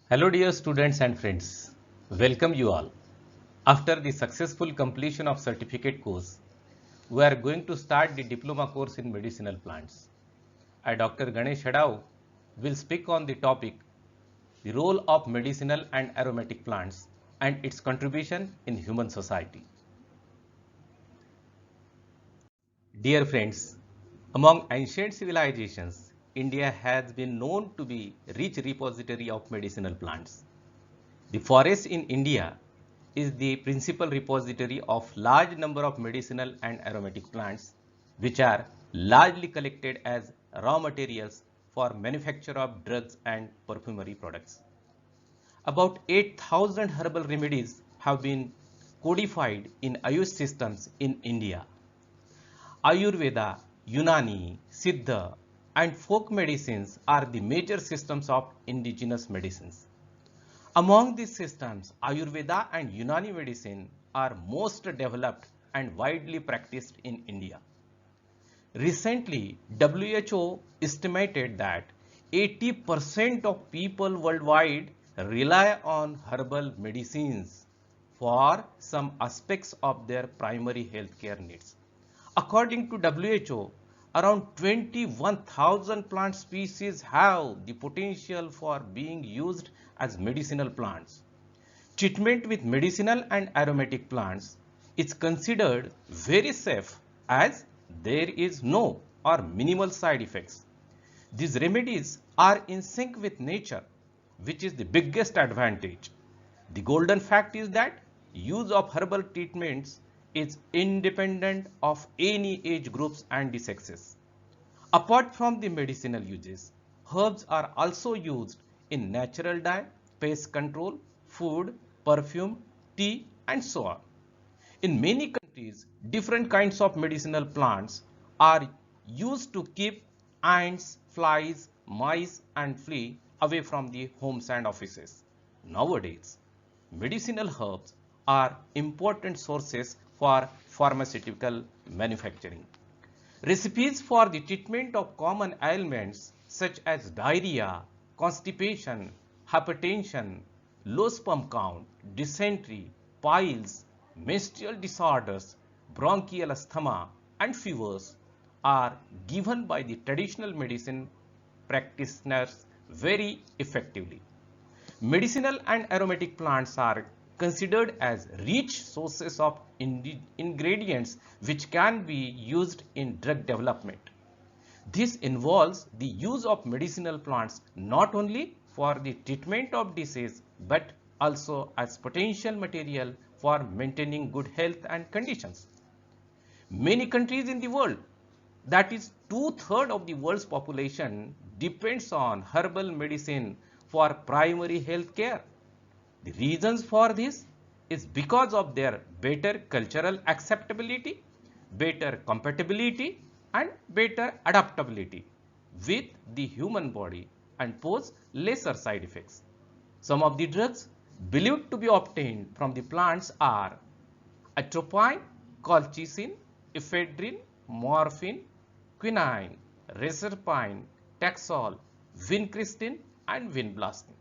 Hello dear students and friends, welcome you all. After the successful completion of certificate course, we are going to start the diploma course in medicinal plants. I, Dr. Ganesh Hadao, will speak on the topic, the role of medicinal and aromatic plants and its contribution in human society. Dear friends, among ancient civilizations, India has been known to be a rich repository of medicinal plants. The forest in India is the principal repository of large number of medicinal and aromatic plants which are largely collected as raw materials for manufacture of drugs and perfumery products. About 8,000 herbal remedies have been codified in Ayush systems in India. Ayurveda, Unani, Siddha and folk medicines are the major systems of indigenous medicines. Among these systems, Ayurveda and Unani medicine are most developed and widely practiced in India. Recently, WHO estimated that 80% of people worldwide rely on herbal medicines for some aspects of their primary healthcare needs. According to WHO, around 21,000 plant species have the potential for being used as medicinal plants. Treatment with medicinal and aromatic plants is considered very safe as there is no or minimal side effects. These remedies are in sync with nature, which is the biggest advantage. The golden fact is that use of herbal treatments is independent of any age groups and the sexes. Apart from the medicinal uses, herbs are also used in natural dye, pest control, food, perfume, tea and so on. In many countries, different kinds of medicinal plants are used to keep ants, flies, mice and flea away from the homes and offices. Nowadays, medicinal herbs are important sources for pharmaceutical manufacturing. Recipes for the treatment of common ailments such as diarrhea, constipation, hypertension, low sperm count, dysentery, piles, menstrual disorders, bronchial asthma and fevers are given by the traditional medicine practitioners very effectively. Medicinal and aromatic plants are considered as rich sources of ingredients which can be used in drug development. This involves the use of medicinal plants not only for the treatment of disease but also as potential material for maintaining good health and conditions. Many countries in the world, that is 2/3 of the world's population, depends on herbal medicine for primary health care. The reasons for this is because of their better cultural acceptability, better compatibility and better adaptability with the human body and pose lesser side effects. Some of the drugs believed to be obtained from the plants are atropine, colchicine, ephedrine, morphine, quinine, reserpine, taxol, vincristine and vinblastine.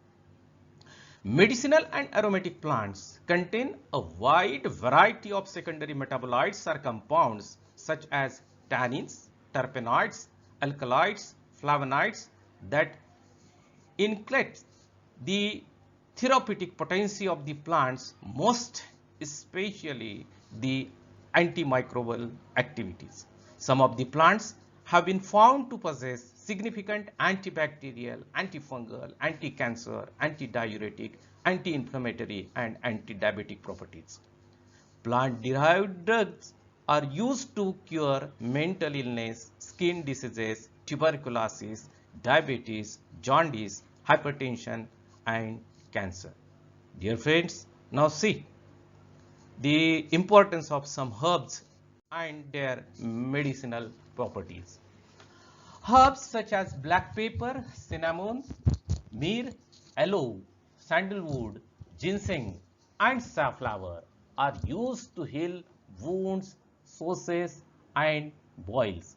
Medicinal and aromatic plants contain a wide variety of secondary metabolites or compounds such as tannins, terpenoids, alkaloids, flavonoids that increase the therapeutic potency of the plants, most especially the antimicrobial activities. Some of the plants have been found to possess significant antibacterial, antifungal, anti-cancer, anti-diuretic, anti-inflammatory and anti-diabetic properties. Plant-derived drugs are used to cure mental illness, skin diseases, tuberculosis, diabetes, jaundice, hypertension and cancer. Dear friends, now see the importance of some herbs and their medicinal properties. Herbs such as black pepper, cinnamon, myrrh, aloe, sandalwood, ginseng and safflower are used to heal wounds, sores and boils.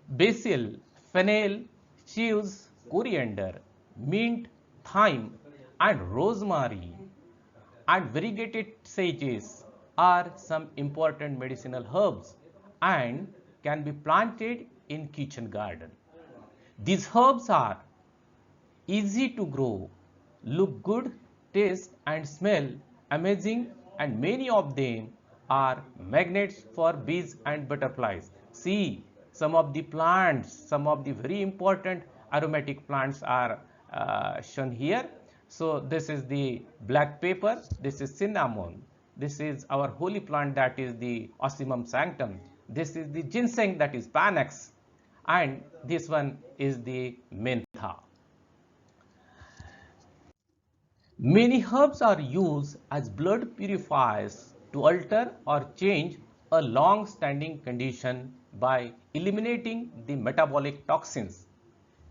Basil, fennel, chives, coriander, mint, thyme and rosemary and variegated sages are some important medicinal herbs and can be planted in kitchen garden. These herbs are easy to grow, look good, taste and smell amazing, and many of them are magnets for bees and butterflies. See, some of the plants, some of the very important aromatic plants are shown here. So this is the black pepper, this is cinnamon, this is our holy plant, that is the Ocimum sanctum, this is the ginseng, that is Panax, and this one is the mentha. Many herbs are used as blood purifiers to alter or change a long-standing condition by eliminating the metabolic toxins.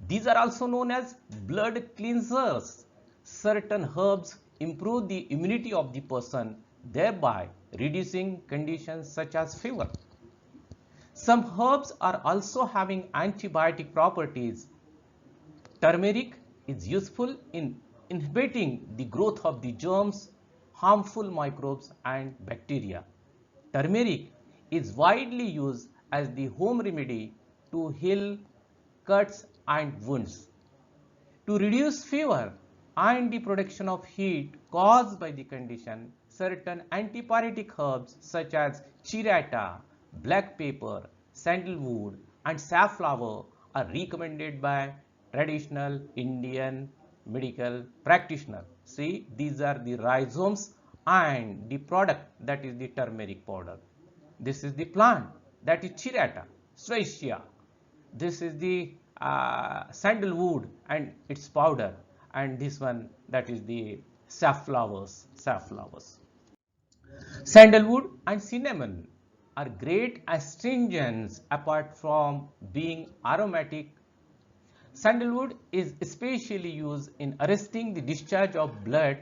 These are also known as blood cleansers. Certain herbs improve the immunity of the person, thereby reducing conditions such as fever. Some herbs are also having antibiotic properties. Turmeric is useful in inhibiting the growth of the germs, harmful microbes and bacteria. Turmeric is widely used as the home remedy to heal cuts and wounds. To reduce fever and the production of heat caused by the condition, certain antipyretic herbs such as chirata, black pepper, sandalwood and safflower are recommended by traditional Indian medical practitioner. See, these are the rhizomes and the product, that is the turmeric powder. This is the plant, that is chirata, Swaycia. This is the sandalwood and its powder, and this one, that is the safflowers. Sandalwood and cinnamon are great astringents. Apart from being aromatic, sandalwood is especially used in arresting the discharge of blood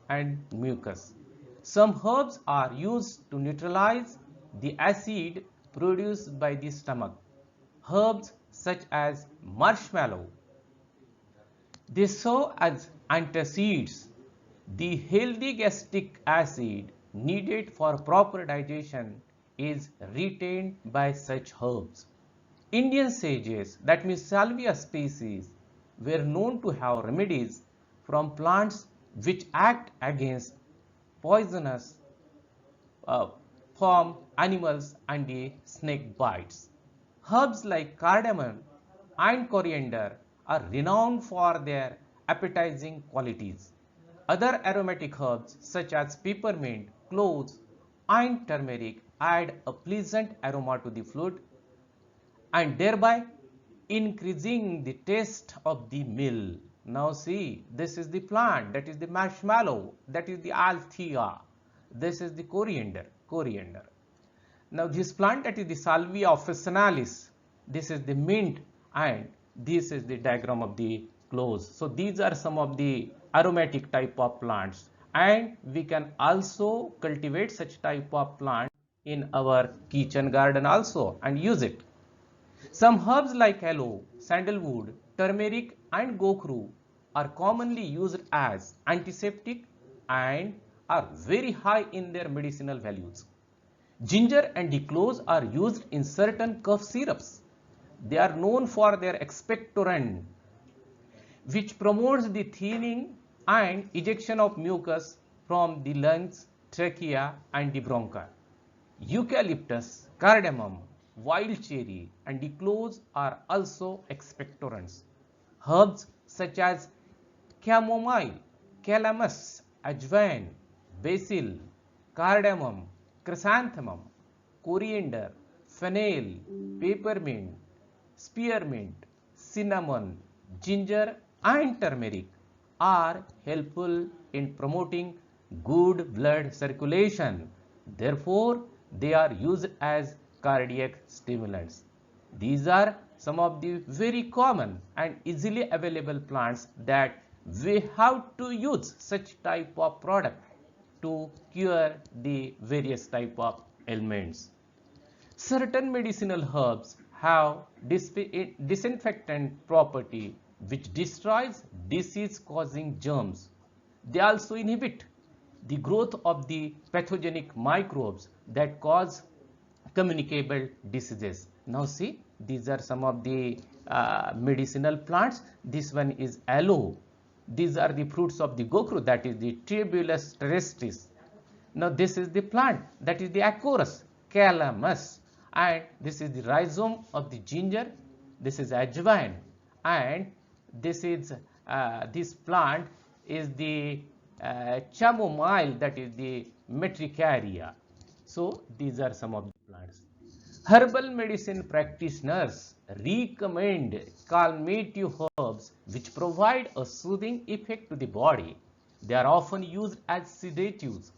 and mucus. Some herbs are used to neutralize the acid produced by the stomach. Herbs such as marshmallow, they serve as antacids. The healthy gastric acid needed for proper digestion is retained by such herbs. Indian sages, that means Salvia species, were known to have remedies from plants which act against poisonous from animals and the snake bites. Herbs like cardamom and coriander are renowned for their appetizing qualities. Other aromatic herbs such as peppermint, cloves and turmeric add a pleasant aroma to the food and thereby increasing the taste of the meal. Now see, this is the plant, that is the marshmallow, that is the althea, this is the coriander. Now this plant, that is the Salvia officinalis, this is the mint, and this is the diagram of the cloves. So these are some of the aromatic type of plants, and we can also cultivate such type of plant in our kitchen garden also and use it. Some herbs like aloe, sandalwood, turmeric and gokru are commonly used as antiseptic and are very high in their medicinal values. Ginger and the cloves are used in certain cough syrups. They are known for their expectorant, which promotes the thinning and ejection of mucus from the lungs, trachea and the bronchi. Eucalyptus, cardamom, wild cherry and the cloves are also expectorants. Herbs such as chamomile, calamus, ajwain, basil, cardamom, chrysanthemum, coriander, fennel, peppermint, spearmint, cinnamon, ginger and turmeric are helpful in promoting good blood circulation. Therefore, they are used as cardiac stimulants. These are some of the very common and easily available plants that we have to use such type of product to cure the various type of ailments. Certain medicinal herbs have disinfectant property which destroys disease causing germs. They also inhibit the growth of the pathogenic microbes that cause communicable diseases. Now see, these are some of the medicinal plants. This one is aloe. These are the fruits of the gokru, that is the Tribulus terrestris. Now this is the plant, that is the Acorus calamus, and this is the rhizome of the ginger. This is ajwain, and this plant is the chamomile, that is the metricaria. So these are some of the plants. Herbal medicine practitioners recommend calmative herbs which provide a soothing effect to the body. They are often used as sedatives.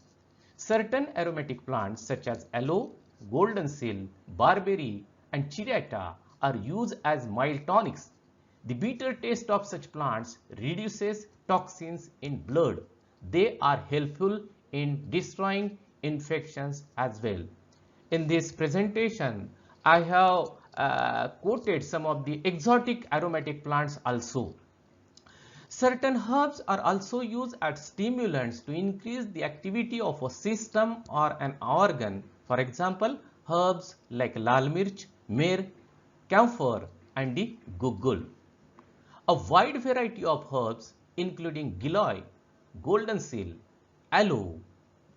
Certain aromatic plants such as aloe, golden seal, barberry, and chirata are used as mild tonics. The bitter taste of such plants reduces toxins in blood. They are helpful in destroying infections as well. In this presentation, I have quoted some of the exotic aromatic plants also. Certain herbs are also used as stimulants to increase the activity of a system or an organ. For example, herbs like lal mirch, mir, camphor, and the gugul. A wide variety of herbs including giloy, golden seal, aloe,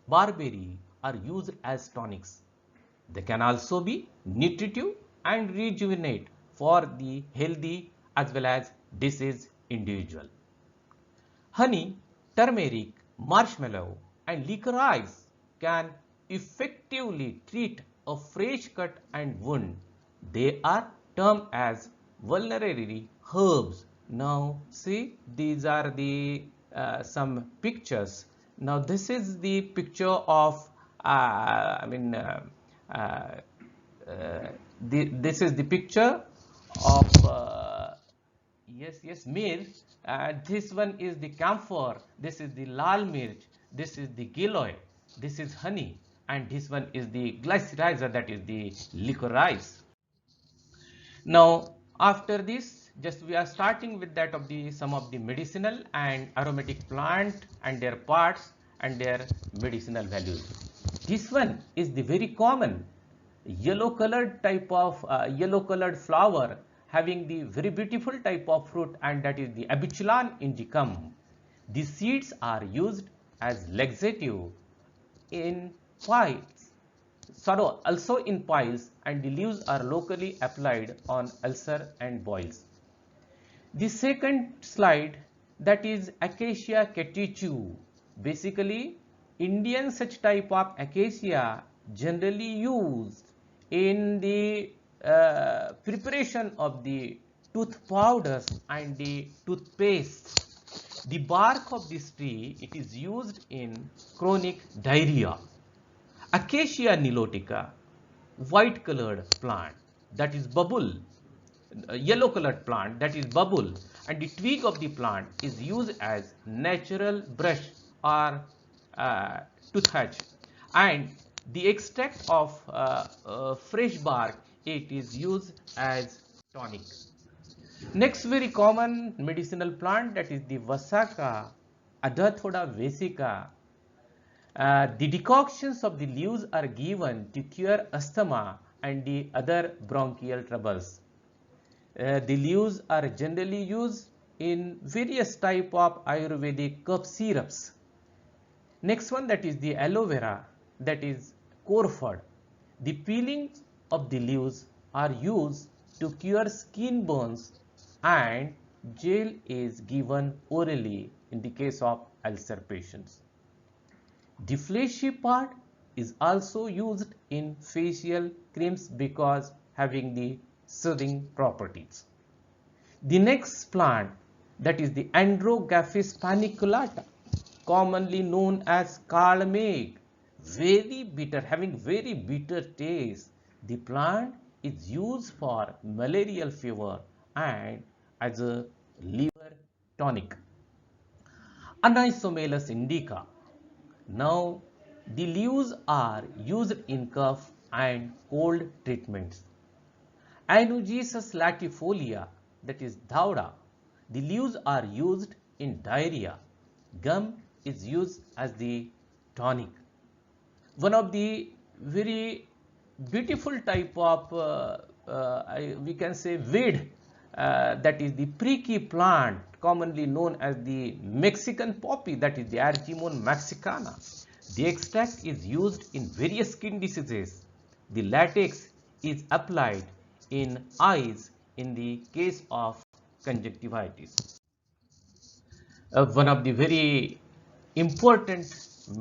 barberry are used as tonics. They can also be nutritive and rejuvenate for the healthy as well as diseased individual. Honey, turmeric, marshmallow, and licorice can effectively treat a fresh cut and wound. They are termed as vulnerary herbs. Now see, these are the some pictures. Now this is the picture of this is the picture of mir. This one is the camphor, this is the lal mirch, this is the giloy, this is honey, and this one is the glycerizer, that is the licorice. Now after this, just we are starting with that of the some of the medicinal and aromatic plant and their parts and their medicinal values. This one is the very common yellow colored type of yellow colored flower having the very beautiful type of fruit, and that is the Abichulan indicum. The seeds are used as laxative in piles, also in piles, and the leaves are locally applied on ulcer and boils. The second slide, that is Acacia catechu. Basically, Indian such type of acacia generally used in the preparation of the tooth powders and the toothpaste. The bark of this tree, it is used in chronic diarrhea. Acacia nilotica, white colored plant, that is bubble, yellow colored plant, that is bubble, and the twig of the plant is used as natural brush or toothbrush, and the extract of fresh bark, it is used as tonic. Next very common medicinal plant, that is the Vasaka, Adathoda vesica. The decoctions of the leaves are given to cure asthma and the other bronchial troubles. The leaves are generally used in various type of Ayurvedic cough syrups. Next one, that is the aloe vera, that is corford. The peelings of the leaves are used to cure skin burns, and gel is given orally in the case of ulcer patients. The fleshy part is also used in facial creams because having the soothing properties. The next plant, that is the Androgaphis paniculata, commonly known as kalmeg, very bitter, having very bitter taste. The plant is used for malarial fever and as a liver tonic. Anisomalus indica. Now the leaves are used in cough and cold treatments. Anugesis latifolia, that is dhauda. The leaves are used in diarrhea, gum is used as the tonic. One of the very beautiful type of we can say weed, that is the pricky plant commonly known as the Mexican poppy, that is the Argemone mexicana. The extract is used in various skin diseases. The latex is applied in eyes in the case of conjunctivitis. One of the very important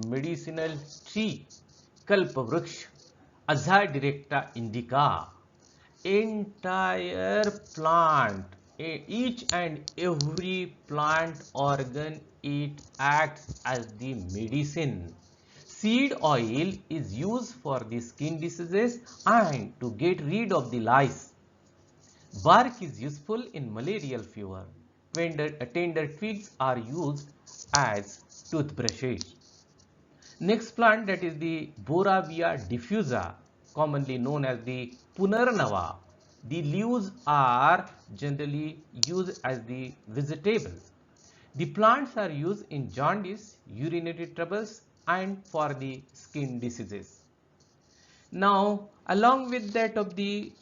medicinal tree, Kalpavruksha, Azar directa indica, entire plant, each and every plant organ, it acts as the medicine. Seed oil is used for the skin diseases and to get rid of the lice. Bark is useful in malarial fever. Tender twigs are used as toothbrushes. Next plant, that is the Boravia diffusa, commonly known as the Punarnava. The leaves are generally used as the vegetables. The plants are used in jaundice, urinary troubles, and for the skin diseases. Now, along with that of the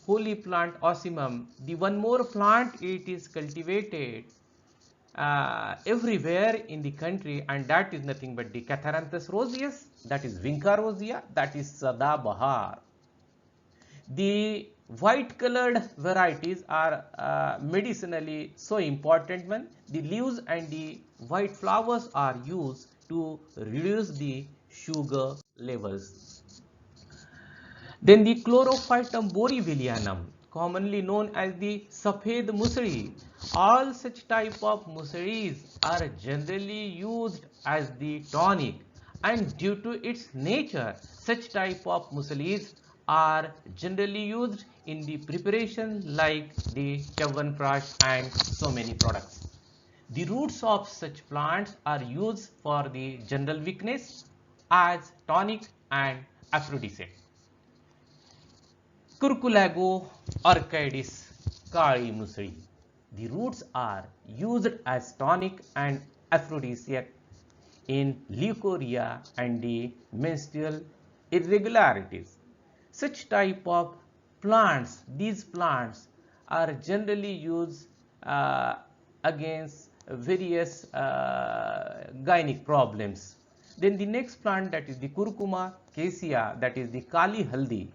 holy plant Ocimum, the one more plant, it is cultivated everywhere in the country, and that is nothing but the Catharanthus roseus, that is Vinca rosea, that is Sada Bahar. The white colored varieties are medicinally so important one. The leaves and the white flowers are used to reduce the sugar levels. Then the Chlorophytum borevillianum, commonly known as the Safed Musari. All such type of musaris are generally used as the tonic, and due to its nature, such type of musaris are generally used in the preparation like the Chyawanprash and so many products. The roots of such plants are used for the general weakness as tonic and aphrodisiac. Curculago orchidis kali musri. The roots are used as tonic and aphrodisiac in leukorrhea and the menstrual irregularities. Such type of plants, these plants are generally used against various gynec problems. Then the next plant, that is the Curcuma cassia, that is the Kali Haldi,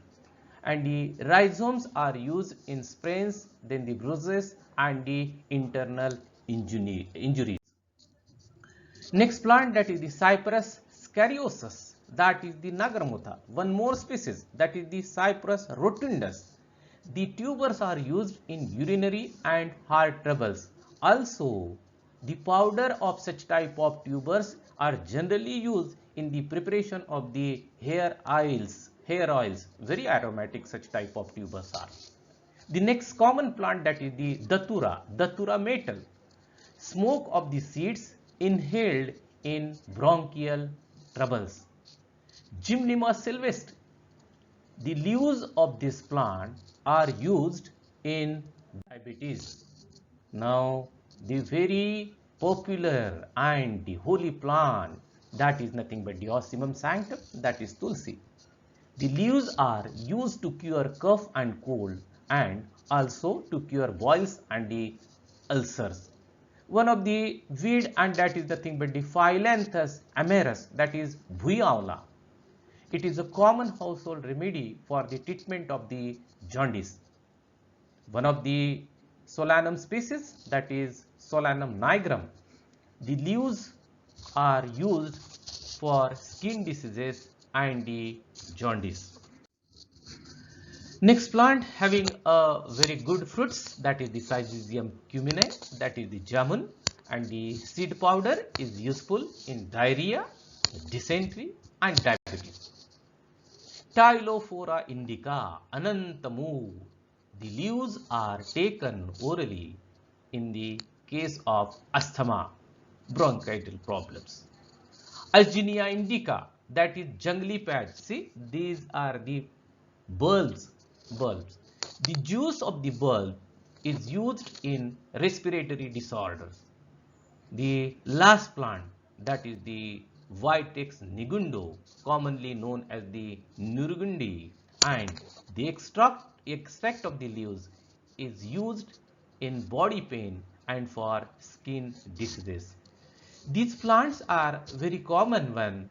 and the rhizomes are used in sprains, then the bruises and the internal injuries. Next plant, that is the Cyperus scariosus, that is the Nagarmutha. One more species, that is the Cyperus rotundus. The tubers are used in urinary and heart troubles. Also, the powder of such type of tubers are generally used in the preparation of the hair oils. Very aromatic such type of tubers are. The next common plant, that is the Datura metal. Smoke of the seeds inhaled in bronchial troubles. Gymnema sylvestre. The leaves of this plant are used in diabetes. Now, the very popular and the holy plant, that is nothing but the Ocimum sanctum, that is Tulsi. The leaves are used to cure cough and cold, and also to cure boils and the ulcers. One of the weed, and that is nothing but the Phyllanthus amarus, that is Bhuyaula. It is a common household remedy for the treatment of the jaundice. One of the Solanum species, that is Solanum nigrum. The leaves are used for skin diseases and the jaundice. Next plant having a very good fruits, that is the Syzygium cuminae, that is the jamun, and the seed powder is useful in diarrhea, dysentery and diabetes. Tylophora indica, Anantamu. The leaves are taken orally in the case of asthma, bronchial problems. Alginia indica, that is jungly patch. See, these are the bulbs. The juice of the bulb is used in respiratory disorders. The last plant, that is the Vitex nigundo, commonly known as the Nurgundi, and the extract of the leaves is used in body pain and for skin diseases. These plants are very common one.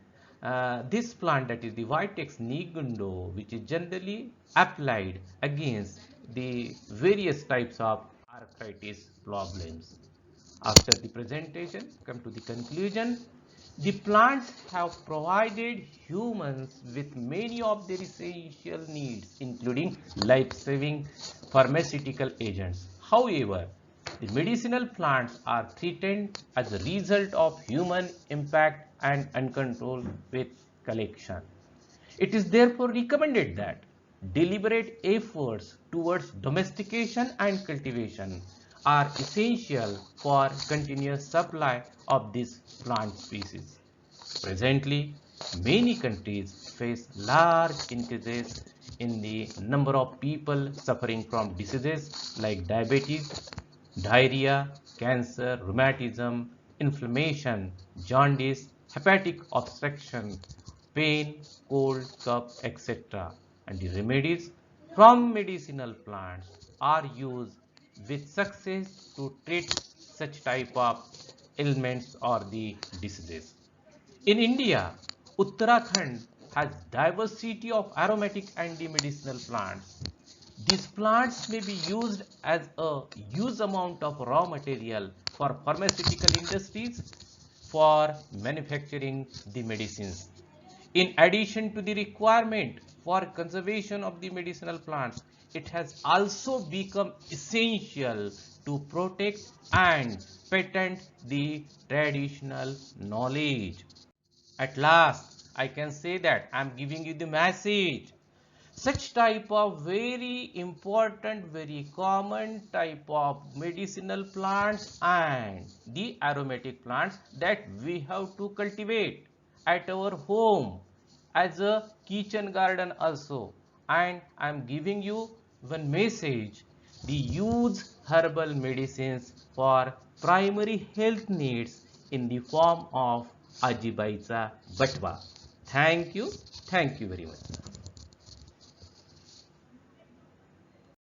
This plant, that is the Vitex nigundo, which is generally applied against the various types of arthritis problems. After the presentation, come to the conclusion. The plants have provided humans with many of their essential needs, including life-saving pharmaceutical agents. However, the medicinal plants are threatened as a result of human impact and uncontrolled waste collection. It is therefore recommended that deliberate efforts towards domestication and cultivation are essential for continuous supply of this plant species. Presently, many countries face large increases in the number of people suffering from diseases like diabetes, diarrhea, cancer, rheumatism, inflammation, jaundice, hepatic obstruction, pain, cold, cough, etc. And the remedies from medicinal plants are used with success to treat such type of ailments or the diseases. In India, Uttarakhand has diversity of aromatic and medicinal plants. These plants may be used as a huge amount of raw material for pharmaceutical industries for manufacturing the medicines. In addition to the requirement for conservation of the medicinal plants, it has also become essential to protect and patent the traditional knowledge. At last, I can say that I am giving you the message. Such type of very important, very common type of medicinal plants and the aromatic plants that we have to cultivate at our home as a kitchen garden also. And I am giving you one message: the use herbal medicines for primary health needs in the form of Ajibaicha Batwa. Thank you. Thank you very much.